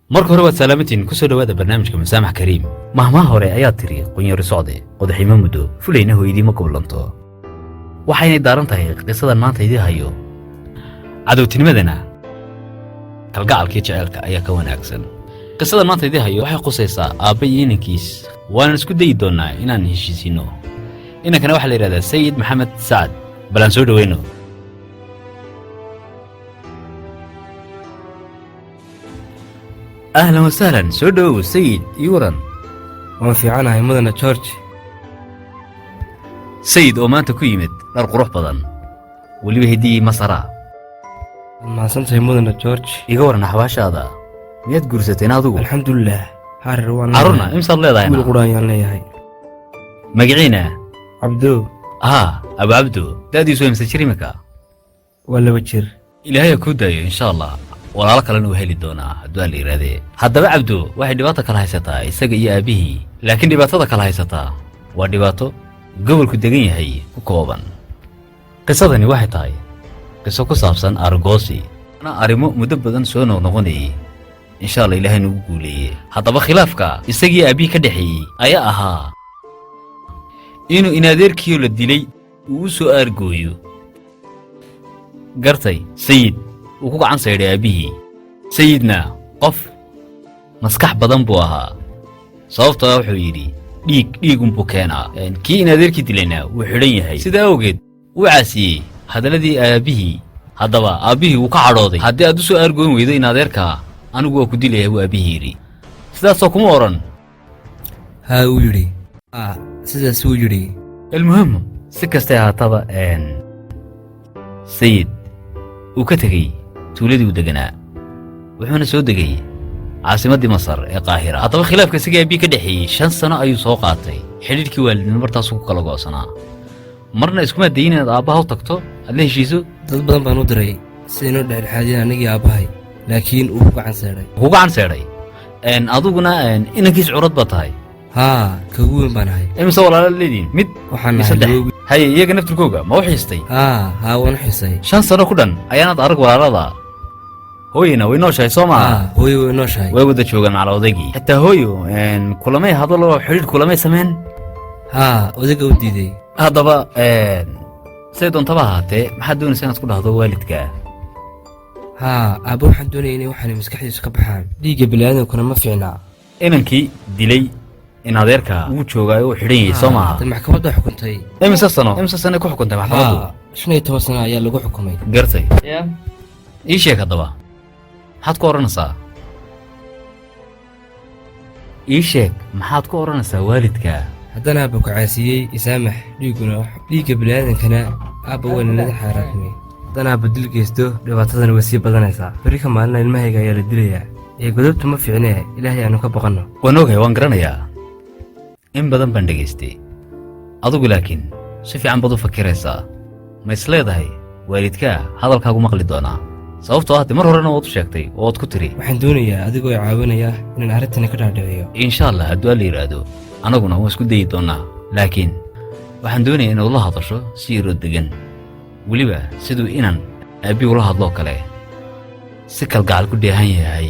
marka hore waad salaamatiin ku soo dhawaada barnaamijka Masaamax Kariim. Mahmaha hore ayaa tiri qunyar socde qodaximo muddo fulayna hooyadii ma goblanto. waxayna daaran tahay qisadan maanta idii hayo. cadowtinimadana kalgacalkii jaceelka ayaa ka wanaagsan. qisadan maanta idii hayo waxay qusaysaa aabba iyo inankiis. waan isku dayi doonaa inaan heshiisino. inankana waxa la yiraahdaa Sayid Maxamed Saad. balan soo dhaweyno. أهلا وسهلا سودو سيد يوران وفي عنها مدن جورج سيد وما أنت كيمت نرق روح بدن واللي بهدي مصرا ما سنت مدن جورج يقورنا حواش هذا ميت قرستين هذو الحمد لله عرنا امسى الله ضاينا القرآن يعني هاي مقعينا عبدو أبو عبدو دادي سوي مسجري مكا ولا بشر إلهي كودايو إن شاء الله walaalo kalena uu heli doonaa hadduu la yiraahdo. haddaba Cabdu waxay dhibaato kala haysataa isaga iyo aabihii, laakiin dhibaatada kala haysataa waa dhibaato gobolku degan yahay ku kooban. qisadani waxay tahay qiso ku saabsan argoosi ana arimo muddo badan soo noqonayay. insha Allah Ilaahay nagu guuleeyay. haddaba khilaafka isaga iyo aabihii ka dhaxeeyay ayaa ahaa inuu inaadeerkiyo la dilay uu soo argooyo. gartay Sayid وكو عن سيدي أبيه. سيدنا قف مسكح بدن بوها صوفتا وحو يري ديق بوكانا يعني كي نادير كي دلنا وحرين هاي سيدا وقت وعاسي هذا الذي أبيه هذا أبيه وكعراضي هذا أدوسو أرقون ويدا ناديركا أنا قوة كدلي هو أبيه يري سيدا سوكم أوران ها ويري سيدا سو يري. المهم سكستيها طبعا سيد وكتغي tuuladii u deganaa wuxuuna soo degay caasimadii Masar ee Qaahira. haddaba khilaafka isaga aabihii ka dhaxeeyay 5 sano ayuu soo qaatay. xiriirkii waalidnimo martaas ku kala goosanaa. marna iskuma dayin inaad aabbaha u tagto aad la heshiiso. dad badan baan u diray si inuu dhexdhexaadiyaan anigii aabbahay, laakiin uu gacan seeray. aduguna inankiis curad ba tahay. ka weyn baan ahay. imisa walaalo leediin mid waxaan nahay hay iyaga naftirkooga ma u xiistay. waan xiisay 5 sano ku dhan ayaanad arag walaalada. hooyina way nooshahay soo maaha. hooyo way nooshahay, way wada joogaan macala odaygii. xitaa hooyo kulamay hadal oo xiriir kulamay sameyn. odayga u diiday. haddaba say doontaba ahaatee maxaad doonaysaa inaad ku dhahdo waalidka? aabba waxaan doonaya inay waxaan maskaxdiisu ka baxaan. dhiigga bini'aadamkuna ma fiicna. inankii dilay in adeerka uu joogay oo xidhan yahay soo maaha. maxkamadda xukuntay. imisa sano ku xukuntay maxkamaddu? 15 sano ayaa lagu xukumay. gartay ii sheeg haddaba maxaad ku oranaysaa? ii sheeg maxaad ku oranaysaa waalidka? haddana aabba ku caasiyey isaamax. dhiigga bini'aadankana aabba waa nala xaaraamay. haddana aabba dil geysto dhibaatadana way sii badanaysaa. beri ka maalina ilmahayga ayaa la dilayaa. godobtu ma fiicnee ilaahay aanu ka baqanno. waan ogahay, waan garanayaa. in badan baan dhegaystay. adigu laakiin si fiican baad u fakiraysaa. ma isleedahay waalidka hadalkaagu maqli doonaa? sababtoo ah mar horena waad u sheegtay oo waad ku tiri waxaan doonayaa adigoo caawinaya inaan arrintani ka dhaadhiciyo. insha Allah hadduu la yiraahdo anaguna waan isku dayi doonaa. laakiin waxaan doonayaa inaad la hadasho si yaro degan, weliba siduu inan aabi ula hadloo kale, si kalgacal ku dheehan yahay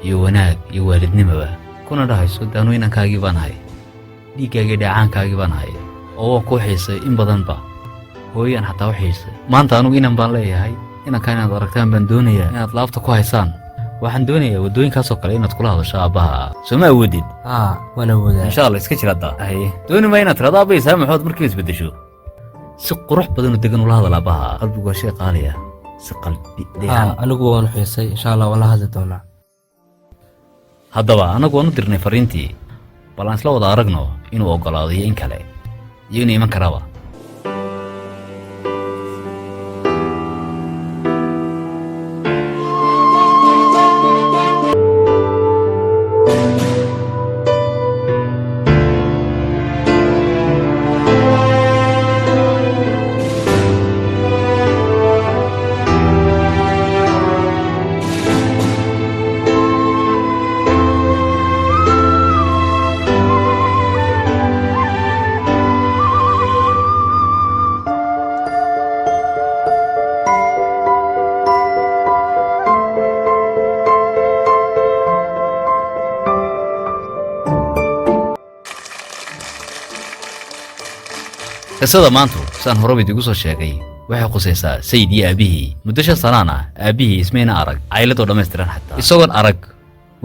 iyo wanaag iyo waalidnimaba. kuna dhahayso daanu inankaagii baan ahay, dhiiggaagii dhacaankaagii baan ahay oo waan ku xiisay in badanba. hooyaan xataa u xiisay. maanta anugu inan baan leeyahay. inankaan inaad aragtaan baan doonayaa inaad laabta ku haysaan. waxaan doonayaa waddooyinkaasoo kale inaad kula hadasho aabbaha. soo ma awoodid? waan awoodaa. insha Allah iska jir hadda. dooni ma inaad tirado aabba isaamaxood markiiba isbeddesho. si qurux badan oo degan ula hadal aabbaha. qalbigu waa shay qaaliya. si qalbi deehan. anigu waan xiisay. insha Allah waan la hadli doonaa. haddaba anagu waan u dirnay fariintii. bal aan isla wada aragno inuu oggolaado iyo in kale, iyo inuu iman karaba. qisada maanta saan horeba idigu soo sheegay waxay qusaysaa sayid iyo aabihii muddo 5 sano ah aabihii ismayna arag caylado dhammaystiran xataa isagoon arag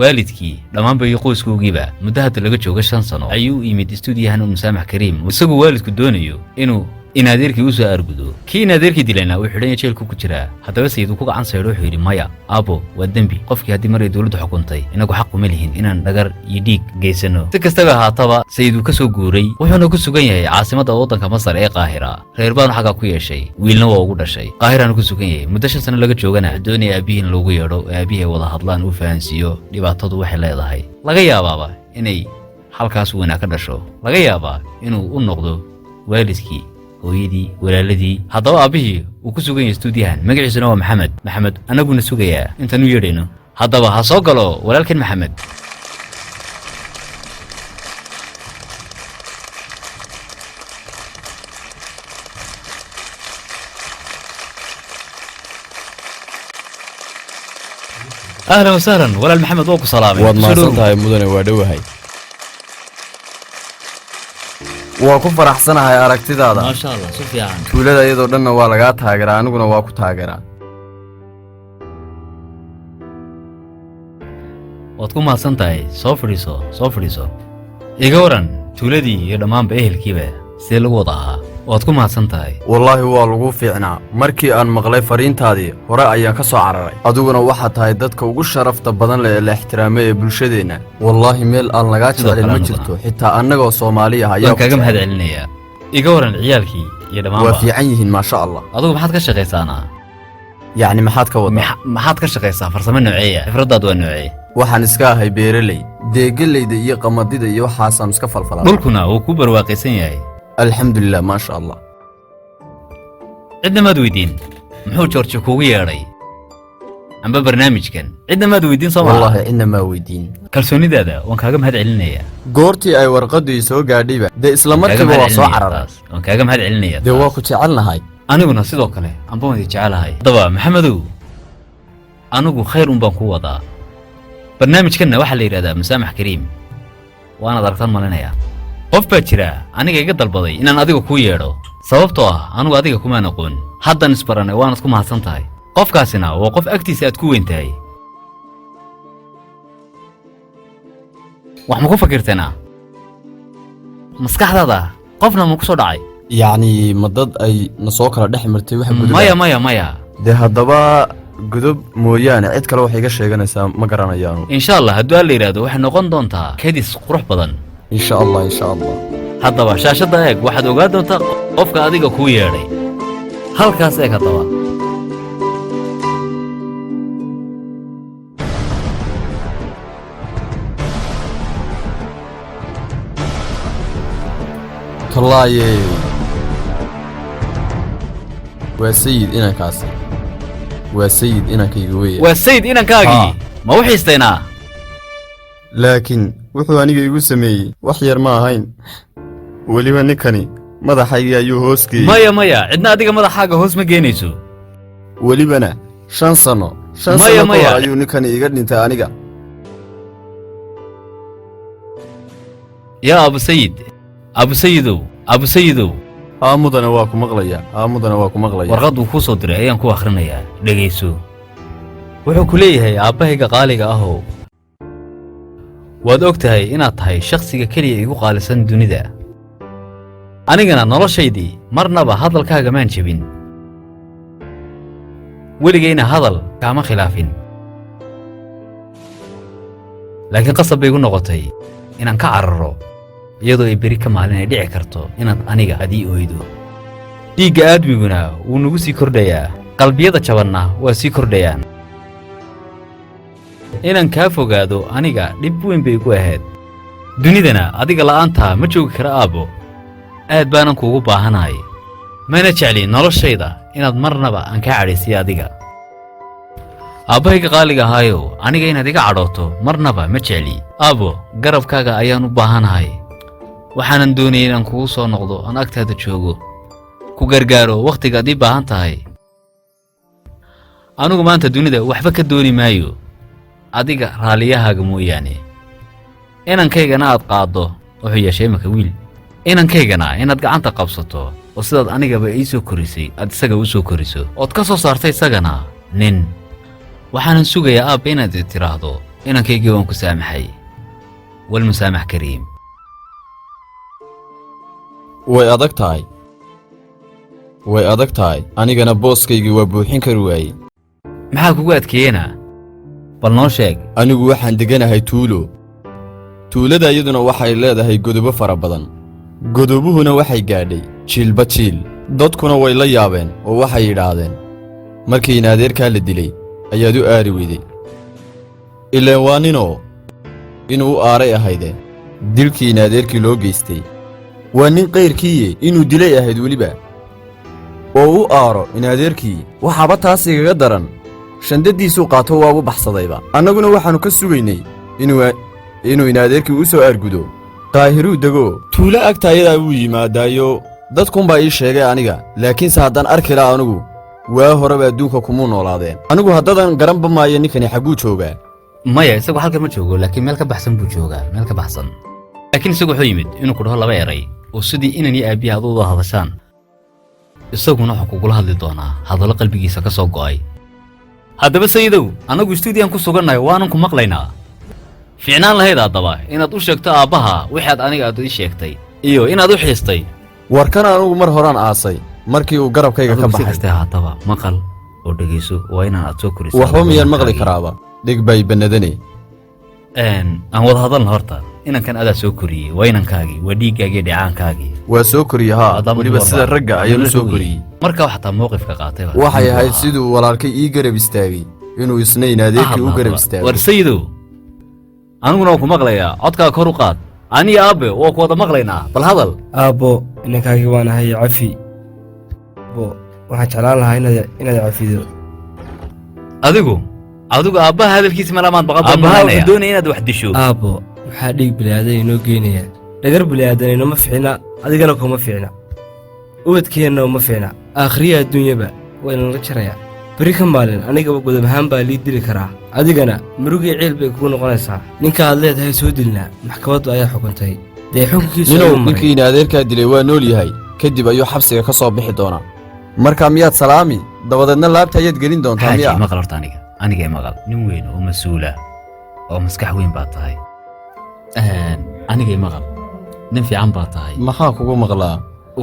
waalidkii dhammaanba iyo qoyskoogiiba muddo hadda laga joogo 5 sano ayuu yimid istuudiyahan Musaamax Kariim isagoo waalidku doonayo inuu inaadeerkii u soo argudo kii inaadeerkii dilayna uu xidhan jeelku ku jiraa haddaba sayid uu ku gacan sayro wuxuu yidhi maya aabo waa dembi qofkii haddii maray dawladdu xukuntay inagu xaq uma lihin inaan dhagar iyo dhiig geysano si kastaba haataba sayid uu ka soo guuray wuxuuna ku sugan yahay caasimadda waddanka Masar ee Qaahira reer baan xaqa ku yeeshay wiilna waa ugu dhashay Qaahirana ku sugan yahay muddo 5 sano laga joogana doonaya aabihiin loogu yeedho aabihii wada hadlaan uu fahansiiyo dhibaatadu waxay leedahay laga yaabaaba inay halkaas wanaag ka dhasho laga yaabaa inuu u noqdo waalidkii hooyadii walaaladii haddaba aabihii uu ku sugan yahay istuudiyahan magaciisuna waa maxamed anaguna sugayaa intaan u yeedhayno haddaba ha soo galo walaalkan maxamed ahlan wasahlan walaal maxamed waa ku salaamay waad mahadsantahay mudane waa dhowahay waa ku faraxsanahay aragtidaada ma sha Allah si fiican tuulada iyadoo dhanna waa laga taageeraa aniguna waa ku taageeraa waad ku mahadsantahay soo fadhiiso iga waran tuuladii iyo dhammaanba ehelkiiba sidee lagu wada ahaa waad ku mahadsantahay wallaahi waa lagu fiicnaa markii aan maqlay fariintaadii hore ayaan ka soo cararay adiguna waxaad tahay dadka ugu sharafta badan leh ee la ixtiraamay ee bulshadeenna wallaahi meel aan lagaa jeclin ma jirto xitaa annagoo Soomaali ah ayaa kaga mahad celinayaa iga waran ciyaalkii iyo dhammaanba waa fiican yihiin ma sha Allah adigu maxaad ka shaqaysaanaa yacni maxaad ka wadaa maxaad ka shaqaysaa farsamo nooceeya xifradaad waa noocee waxaan iska ahay beeraley deegalayda iyo qamadida iyo waxaasaan iska falfalaa dhulkuna uu ku barwaaqaysan yahay alxamdulillah ma sha Allah cidna maad weydiin muxuu George kuugu yeedhay amba barnaamijkan cidna maad weydiin soo wallahi cidna ma weydiin kalsoonidaada waan kaaga mahad celinayaa goortii ay warqadu soo gaadhayba de isla markiiba waa soo cararay waan kaaga mahad celinayaa de waa ku jecelnahay aniguna sidoo kale aan baan jecelahay daba maxamedow anigu khayr baan ku wadaa barnaamijkanna waxa la yiraahdaa Musaamax Kariim waana dartan malinaya qof baa jira aniga iga dalbaday inaan adiga ku yeedho sababtoo ah anigu adiga kuma aqoon haddan isbaranay waanad ku mahadsantahay qofkaasina waa qof agtiisa aad ku weyntahay wax ma ku fakirtana maskaxdaada qofna ma ku soo dhacay yacni madad ay na soo kala dhex martay wax gudub maya de haddaba gudub mooyaane cid kale wax iga sheeganaysaa ma garanayaanu insha Allah hadduu la yiraahdo waxay noqon doontaa kadis qurux badan insha Allah haddaba shaashada eeg waxaad ogaa doontaa qofka adiga ku yeedhay halkaas eeg haddaba tallaaye waa sayid inankaasi waa sayid inankayga weeye waa sayid inankaagii ma u xiistaynaa laakiin wuxuu aniga igu sameeyey wax yar ma ahayn weliba ninkani madaxaygii ayuu hoos geeyey maya cidna adiga madaxaaga hoos ma geenayso welibana 5 sano ayuu ninkani iga dhintay aniga yaa abu sayidow aamudana waa ku maqlaya warqad uu ku soo diray ayaan ku akhrinayaa dhageyso wuxuu ku leeyahay aabbahayga qaaliga ahow waad og tahay inaad tahay shakhsiga keliya igu qaalisan dunida anigana noloshaydii marnaba hadalkaaga maan jebin weligayna hadal kaama khilaafin laakiin qasab bay igu noqotay inaan ka cararo iyadoo ay beri ka maalin ay dhici karto inaad aniga adii oydo dhiigga aadmiguna wuu nagu sii kordhayaa qalbiyada jabanna waa sii kordhayaan inaan kaa fogaado aniga dhib weyn bay igu ahayd dunidana adiga la'aantaa ma joogi kara aabbo aad baanan kuugu baahanahay mana jecli noloshayda inaad marnaba aan kaa cadhaysiyo adiga aabbahayga qaaliga ahaayow aniga inaad iga cadhooto marnaba ma jecli aabbo garabkaaga ayaan u baahanahay waxaanan doonayay inaan kugu soo noqdo aan agtaada joogo ku gargaaro wakhtigaad ii baahan tahay anigu maanta dunida waxba ka dooni maayo adiga raaliyahaaga mooyaane inankaygana aad qaaddo wuxuu yeeshay imaka wiil inankaygana inaad gacanta qabsato oo sidaad anigaba ii soo korisay aad isaga u soo koriso ood ka soo saartay isagana nin waxaanan sugayaa aabba inaad tiraahdo inankaygii waan ku saamaxay walmusaamax kariim way adag tahay anigana booskaygii waa buuxin kari waayey maxaa kugu adkeeyena bal noo sheeg anigu waxaan deganahay tuulada iyaduna waxay leedahay godobo fara badan godobuhuna waxay gaadhay jiilba jiil dadkuna way la yaabeen oo waxay yidhaahdeen markii inaadeerkaa la dilay ayaad u aari weyday ileen waa ninoo inuu u aaray ahayde dilkii inaadeerkii loo geystay waa nin qayrkiiye inuu dilay ahayd weliba oo u aaro inaadeerkii waxaaba taas igaga daran shandadiisuu qaato waabu baxsadayba annaguna waxaannu ka sugaynay inuu inaadeerkii u soo aargudo qaahiruu dego tuulo agtaayadaa wuu yimaadaayo dadkunbaa ii sheegay aniga laakiinse haddaan arki laha anugu waa horeba adduunka kumuu noolaadeen anigu haddadan garanba maayo ninkani xagguu joogaa maya isagu halkan ma joogo laakiin meel ka baxsan buu joogaa meel ka baxsan laakiin isagu wuxuu yimid inuu ku dhaho 2 eray oo sidii inan iyo aabbihi aad u wada hadashaan isaguna wuxuu kugula hadli doonaa hadallo qalbigiisa ka soo go'ay haddaba sayidow annagu istuudiyaan ku sugannahay waanan ku maqlaynaa fiicnaan lahayd haddaba inaad u sheegto aabbaha wixaad aniga aad ii sheegtay iyo inaad u xiistay warkan anugu mar horaan aasay markii uu garabkayga ka baxay haddaba maqal oo dhegayso waa inaan aad soo koriso waxba miyaan maqli karaaba dhig bay bannadane aan wada hadalna horta inankan adaa soo koriyey waa inankaagii waa dhiiggaagii dheecaankaagii waa soo koriye haa weliba sida ragga ayaan u soo koriyey marka wax xataa mowqifka qaatay waxay ahayd siduu walaalkay ii garab istaagay inuu isna inaadeerkii u garab istaagay war sayidow aniguna waan ku maqlayaa codkaa kor u qaad aniga aabbe waa ku wada maqlaynaa bal hadal aabbo inankaagii waan ahay cafi aabbo waxaan jeclaan lahaa inaad cafido adigu aabbaha hadalkiisa malamaad baqadoonaaabbaha wuxuu doonaya inaad wax disho aabbo waxaa dhiig bilaadan inoo geynaya dhagar bilaadan inoma fiicna adigana kuma fiicna ubadkeenna uma fiicna aakhriya adduunyaba waa inala jarayaa beri ka maalin anigaba godob ahaan baa lii dili karaa adigana murugii ciil bay kugu noqonaysaa ninka aad leedahay soo dilnaa maxkamaddu ayaa xukuntay dee xukunkiisu ninkii inaadeerkaa dilay waa nool yahay kadib ayuu xabsiga ka soo bixi doonaa markaa miyaad salaami dabadeedna laabta ayaad gelin doontaa miyaa maqal horta anigay maqal nin weyn oo mas-uula oo maskax weyn baad tahay anigay maqal nin fiican baad tahay maxaa kugu maqlaa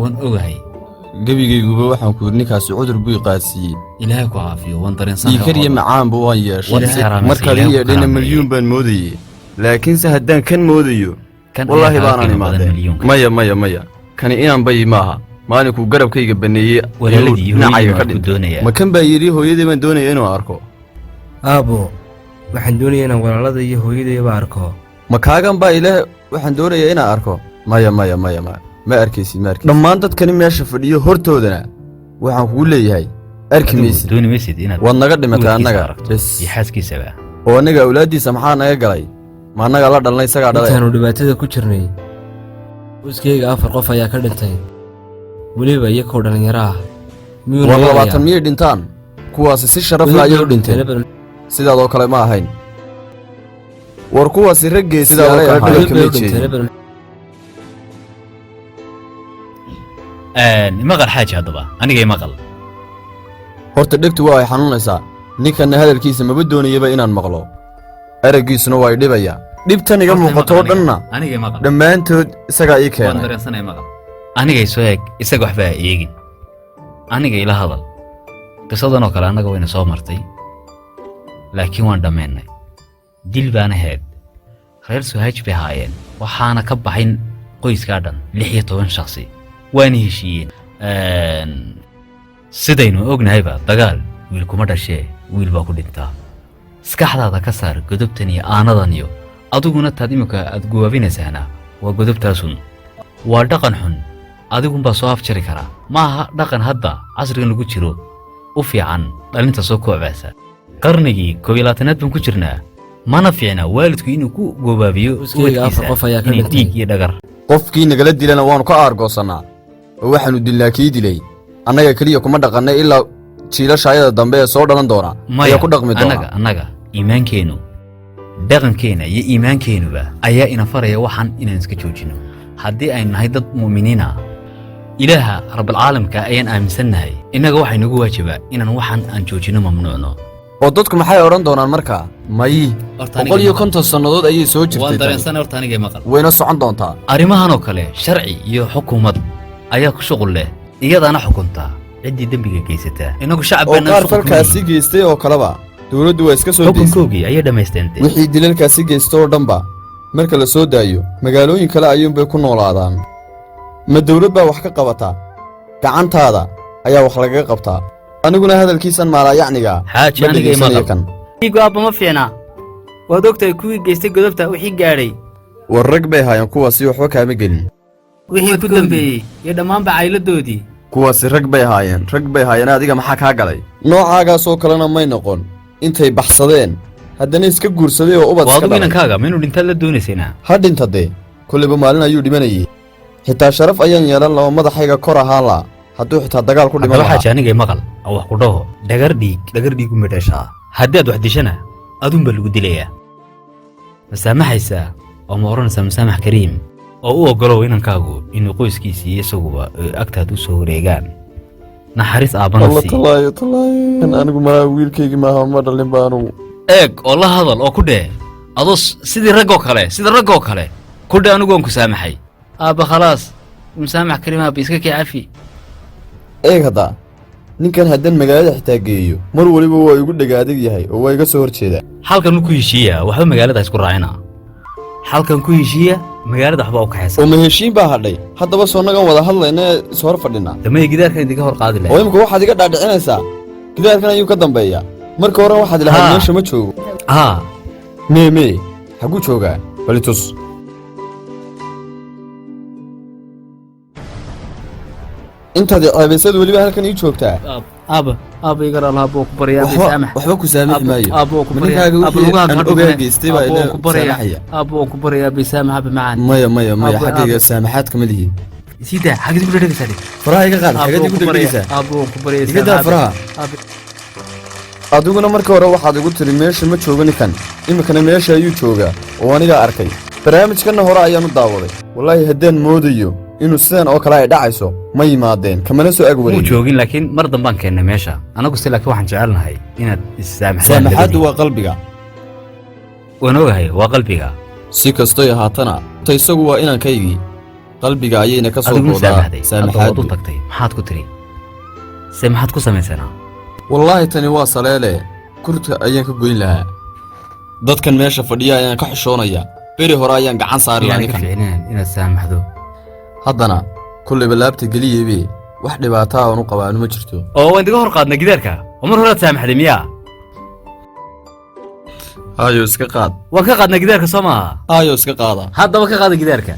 waan ogahay gebigayguba waxaan ku yidhi ninkaasi cudur buu iqaadsiiyey ilaahay ku caafiyo waan dareensanay iikariya macaanba waan yeeshay markaad ii yeedhayna milyuun baan moodayey laakiinse haddaan kan moodayo wallaahi baanaan imaadeen maya kani inaan bayi maaha maalinkuu garabkayga banneeyey dhinacayga ka dhintay ma kan baa yidhi hooyadii baan doonaya inuu arko aabbo waxaan doonaya inaan walaalada iyo hooyadayba arko ma kaagan baa ilaah waxaan doonayaa inaan arko maya ma arkaysid dhammaan dadkani meesha fadhiyo hortoodana waxaan kugu leeyahay arki maysid waad naga dhimatay annaga bes oo annaga awlaaddiisa maxaa naga galay ma annaga la dhalnay isagaa dhalay intaanu dhibaatada ku jirnay qoyskayga 4 qof ayaa ka dhintay weliba iyakoo dhallinyaro ah war 20 miyay dhintaan kuwaasi si sharaf la ayay u dhinteen sidaadoo kale ma ahayn war kuwaasi raggee sidaadoo kale kama jeedin maqal xaaji haddaba anigay maqal horta dhegtu waa ay xanuunaysaa ninkanna hadalkiisa maba doonayaba inaan maqlo araggiisuna waa y dhibayaa dhibtan iga muuqatoo dhanna dhammaantood isagaa ii keenay anigay soo eeg isaga waxba ha eegin aniga ila hadal qisadanoo kale annaga wayna soo martay laakiin waan dhammaynay dil baana ahayd reer Sohaaj bay haayeen waxaana ka baxay qoyskaa dhan 16 shakhsi waana heshiiyeen sidaynu ognahayba dagaal wiil kuma dhashee wiil baa ku dhintaa iskaxdaada ka saar godobtan iyo aanadan iyo adiguna taad imika aad guwaabinaysaana waa godobtaasun waa dhaqan xun adigunbaa soo afjari karaa maaha dhaqan hadda casrigan lagu jiro u fiican dhalinta soo koobcaysa qarnigii 12aad baan ku jirnaa mana fiicna waalidku inuu ku gobaabiyo dhiig iyo dhagar qofkii nagala dilana waanu ka aargoosannaa oo waxaanu dilnaa kii dilay annaga keliya kuma dhaqannay ilaa jiilashaayada dambe ee soo dhalan doona ayaa ku dhaqmi doona annaga iimaankeennu dhaqankeenna iyo iimaankeennuba ayaa ina faraya waxaan inaan iska joojino haddii aynu nahay dad mu'miniina ilaaha rabbilcaalamka ayaan aaminsannahay innaga waxay nagu waajibaa inaan waxaan aan joojino mamnuucno oo dadku maxay odhan doonaan markaa may 150 sannadood ayay soo jirtay waan dareensanay horta anigay maqal wayna socon doontaa arrimahan oo kale sharci iyo xukuumad ayaa ku shuqul leh iyadaana xukunta ciddii dembiga geysataa inagu oo shacabkeena qaar falkaasi geystay oo kaleba dawladdu waa iska soo deysay xukunkoogii ayay dhammaysteentay wixii dilalkaasi geystay oo dhanba marka la soo daayo magaalooyin kale ayuunbay ku noolaadaan ma dawlad baa wax ka qabataa gacantaada ayaa wax lagaga qabtaa aniguna hadalkiisan maalaayacniga xaaji anigay maqal dhiigu aabba ma fiicna waad ogtahay kuwii geystay godobta wixii gaadhay war rag bay haayeen kuwaasi waxba kaama gelin wixii ku dambeeyey iyo dhammaanba cayladoodii kuwaasi rag bay haayeen adiga maxaa kaa galay noocaagaasoo kalena may noqon intay baxsadeen haddana iska guursaday oo ubad iska waadu dhalay inankaaga maynu dhintaad la doonaysayna ha dhinta dee kollayba maalin ayuu dhimanayey xitaa sharaf ayaan yeelan laho madaxayga kor ahaan laa hadduu xitaa dagaal ku dhiman haddaba lahaa xaaji anigay maqal aan wax ku dhaho dhagar dhiigu midhashaa haddii aad wax dishana adunba lagu dilayaa masaamaxaysaa oo ma odhanaysaa masaamax kariim oo u oggolow inankaagu inuu qoyskiisii iyo isaguba agtaad u soo wareegaan naxariis aabbana sii tallaayo anigu malaa wiilkaygii maaha ma dhalin ba anugu eeg oo la hadal oo ku dheh adoo sidii raggoo kale ku dheh anigu waan ku saamaxay aabba khalaas masaamax kariim aabba iska kii cafi eeg hadda ninkan haddaan magaalada xitaa geeyo mar weliba waa igu dhagaadig yahay oo waa iga soo hor jeedaa halkan ku heshiiya waxba magaalada isku raacina halkan ku heshiiya magaalada waxba u kaxaysa oo ma heshiin baa hadhay haddaba soonagan wada hadlayna ee is hor fadhinaa damay gidaarkan idinka hor qaadi oo lahayd imika waxaad iga dhaadhicinaysaa gidaarkan ayuu ka dambeeyaa marka hore waxaad ilahayd Haa. meesha ma joogo haa mee xagguu joogaa balitus intaad ceebaysad weliba halkan ii joogtaa aabba iga raal aabba ku baryaa waxba ku saamixi maayo aabba ku ninkaaga wixii aan ogaa geystay baa ina saamaxaya aabba ku baryaa bisaamaha bimacaan maya xaggayga saamaxaad kama lihiin sida xagid ku dhagaysaa faraha iga qaad xagad igu dhegdhegaysaa aabba ku baryaa iga daa faraha adiguna marka hore waxaad igu tiri meesha ma joogo ninkan imikana meesha ayuu joogaa oo anigaa arkay barnaamijkanna hore ayaan u daawaday wallaahi haddaan moodayo inuu sidan oo kale ay dhacayso ma yimaadeen kamana soo ag muu wareegin joogin laakiin mar dambaan keennay meesha anagu se laakiin waxaan jecelnahay inaad issaamaxdaan saamaxaaddu waa qalbiga waan ogahay waa qalbiga si kastoy ahaatana ta isagu waa inankaygii qalbiga ayayna ka soo adiguna boodaa saamaxday hadda waad u saamaxaaddu tagtay maxaad ku tiri se maxaad ku samaysanaa wallaahi tani waa saleele kurta ayaan ka goyn lahaa dadkan meesha fadhiya ayaan ka xishoonaya beri hore ayaan gacan saari lahaa inaan ka ninkan fiicnaan inaad saamaxdo haddana kollayba laabta geliyebe wax dhibaataa oon u qabaanu ma jirto oo waan idiga hor qaadnay gidaarka oo mar horead saamaxday miyaa aayo iska qaad waan ka qaadnay gidaarka soo maaha aayo iska qaada haddaba ka qaada gidaarka